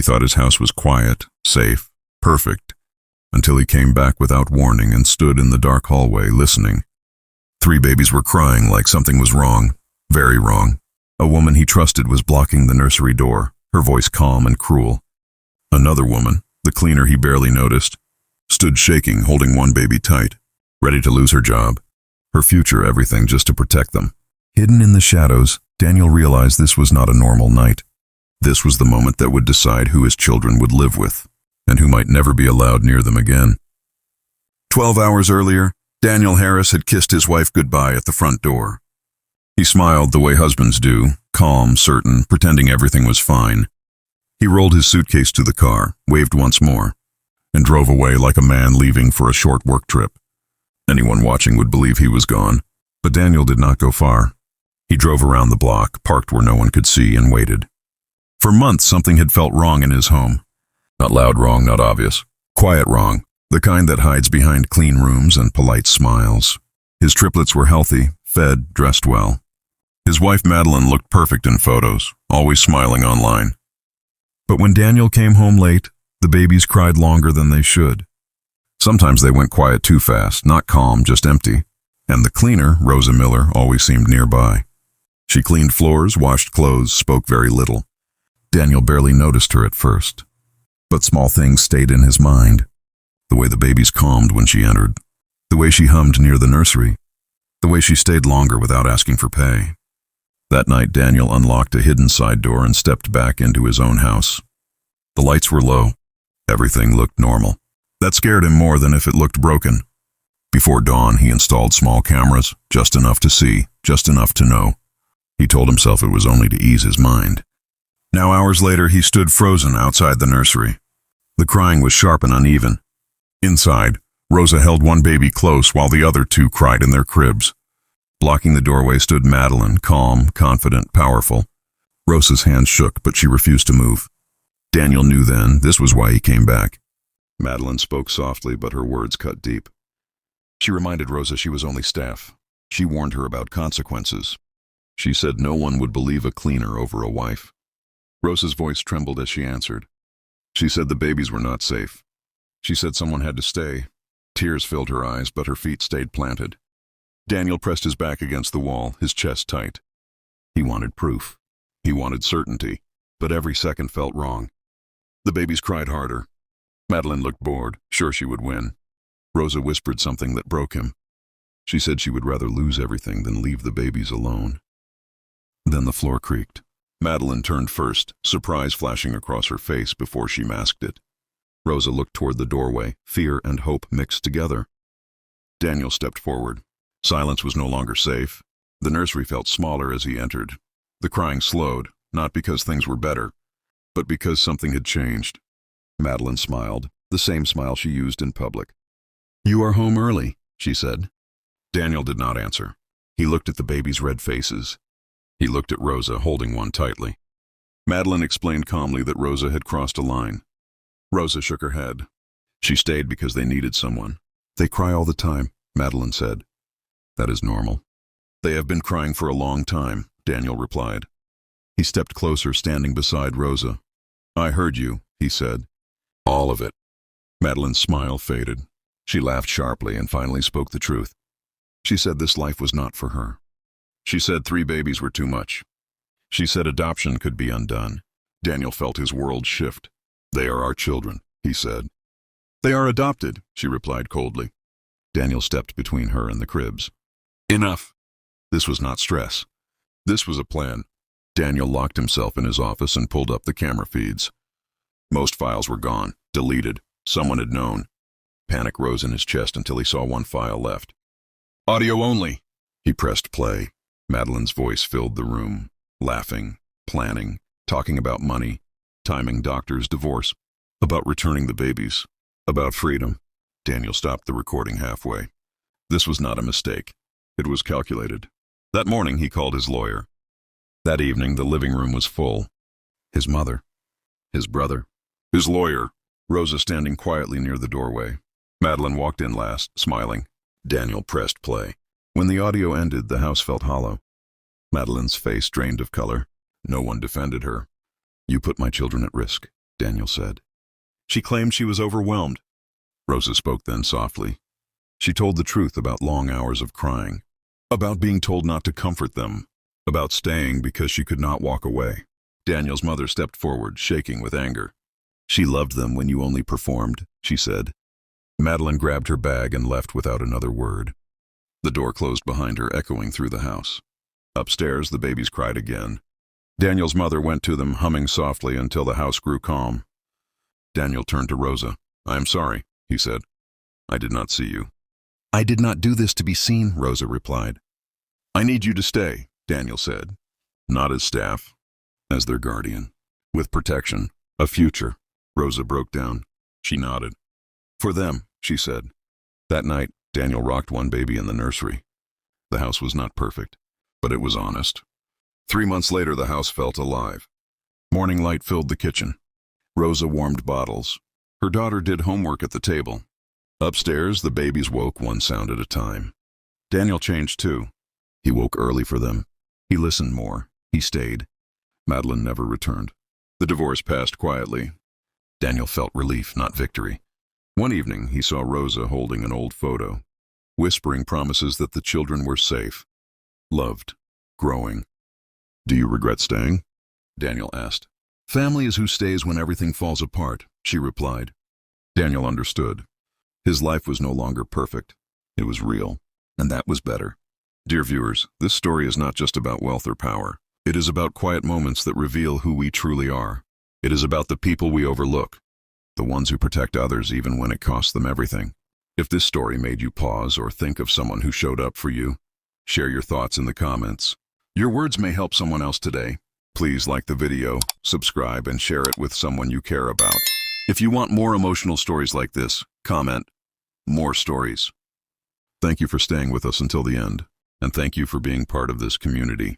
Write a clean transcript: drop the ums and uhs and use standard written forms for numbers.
He thought his house was quiet, safe, perfect, until he came back without warning and stood in the dark hallway listening. 3 babies were crying like something was wrong, very wrong. A woman he trusted was blocking the nursery door, her voice calm and cruel. Another woman, the cleaner he barely noticed, stood shaking, holding one baby tight, ready to lose her job, her future, everything, just to protect them. Hidden in the shadows, Daniel realized this was not a normal night. This was the moment that would decide who his children would live with, and who might never be allowed near them again. 12 hours earlier, Daniel Harris had kissed his wife goodbye at the front door. He smiled the way husbands do, calm, certain, pretending everything was fine. He rolled his suitcase to the car, waved once more, and drove away like a man leaving for a short work trip. Anyone watching would believe he was gone, but Daniel did not go far. He drove around the block, parked where no one could see, and waited. For months, something had felt wrong in his home. Not loud wrong, not obvious. Quiet wrong, the kind that hides behind clean rooms and polite smiles. His triplets were healthy, fed, dressed well. His wife Madeline looked perfect in photos, always smiling online. But when Daniel came home late, the babies cried longer than they should. Sometimes they went quiet too fast, not calm, just empty. And the cleaner, Rosa Miller, always seemed nearby. She cleaned floors, washed clothes, spoke very little. Daniel barely noticed her at first. But small things stayed in his mind. The way the babies calmed when she entered. The way she hummed near the nursery. The way she stayed longer without asking for pay. That night, Daniel unlocked a hidden side door and stepped back into his own house. The lights were low. Everything looked normal. That scared him more than if it looked broken. Before dawn, he installed small cameras, just enough to see, just enough to know. He told himself it was only to ease his mind. Now, hours later, he stood frozen outside the nursery. The crying was sharp and uneven. Inside, Rosa held one baby close while the other 2 cried in their cribs. Blocking the doorway stood Madeline, calm, confident, powerful. Rosa's hands shook, but she refused to move. Daniel knew then this was why he came back. Madeline spoke softly, but her words cut deep. She reminded Rosa she was only staff. She warned her about consequences. She said no one would believe a cleaner over a wife. Rosa's voice trembled as she answered. She said the babies were not safe. She said someone had to stay. Tears filled her eyes, but her feet stayed planted. Daniel pressed his back against the wall, his chest tight. He wanted proof. He wanted certainty, but every second felt wrong. The babies cried harder. Madeline looked bored, sure she would win. Rosa whispered something that broke him. She said she would rather lose everything than leave the babies alone. Then the floor creaked. Madeline turned first, surprise flashing across her face before she masked it. Rosa looked toward the doorway, fear and hope mixed together. Daniel stepped forward. Silence was no longer safe. The nursery felt smaller as he entered. The crying slowed, not because things were better, but because something had changed. Madeline smiled, the same smile she used in public. "You are home early," she said. Daniel did not answer. He looked at the babies' red faces. He looked at Rosa, holding one tightly. Madeline explained calmly that Rosa had crossed a line. Rosa shook her head. She stayed because they needed someone. "They cry all the time," Madeline said. "That is normal." "They have been crying for a long time," Daniel replied. He stepped closer, standing beside Rosa. "I heard you," he said. "All of it." Madeline's smile faded. She laughed sharply and finally spoke the truth. She said this life was not for her. She said 3 babies were too much. She said adoption could be undone. Daniel felt his world shift. "They are our children," he said. "They are adopted," she replied coldly. Daniel stepped between her and the cribs. "Enough." This was not stress. This was a plan. Daniel locked himself in his office and pulled up the camera feeds. Most files were gone, deleted. Someone had known. Panic rose in his chest until he saw one file left. "Audio only." He pressed play. Madeline's voice filled the room, laughing, planning, talking about money, timing doctors' divorce, about returning the babies, about freedom. Daniel stopped the recording halfway. This was not a mistake. It was calculated. That morning he called his lawyer. That evening the living room was full. His mother, his brother, his lawyer, Rosa standing quietly near the doorway. Madeline walked in last, smiling. Daniel pressed play. When the audio ended, the house felt hollow. Madeline's face drained of color. No one defended her. "You put my children at risk," Daniel said. She claimed she was overwhelmed. Rosa spoke then softly. She told the truth about long hours of crying, about being told not to comfort them, about staying because she could not walk away. Daniel's mother stepped forward, shaking with anger. She loved them when you only performed, she said. Madeline grabbed her bag and left without another word. The door closed behind her, echoing through the house. Upstairs, the babies cried again. Daniel's mother went to them, humming softly until the house grew calm. Daniel turned to Rosa. "I am sorry," he said. "I did not see you." "I did not do this to be seen," Rosa replied. "I need you to stay," Daniel said. "Not as staff, as their guardian. With protection, a future." Rosa broke down. She nodded. "For them," she said. That night, Daniel rocked one baby in the nursery. The house was not perfect, but it was honest. 3 months later, the house felt alive. Morning light filled the kitchen. Rosa warmed bottles. Her daughter did homework at the table. Upstairs, the babies woke one sound at a time. Daniel changed too. He woke early for them. He listened more. He stayed. Madeline never returned. The divorce passed quietly. Daniel felt relief, not victory. One evening, he saw Rosa holding an old photo, whispering promises that the children were safe, loved, growing. "Do you regret staying?" Daniel asked. "Family is who stays when everything falls apart," she replied. Daniel understood. His life was no longer perfect. It was real, and that was better. Dear viewers, this story is not just about wealth or power. It is about quiet moments that reveal who we truly are. It is about the people we overlook, the ones who protect others even when it costs them everything. If this story made you pause or think of someone who showed up for you, share your thoughts in the comments. Your words may help someone else today. Please like the video, subscribe, and share it with someone you care about. If you want more emotional stories like this, comment, "More stories." Thank you for staying with us until the end, and thank you for being part of this community.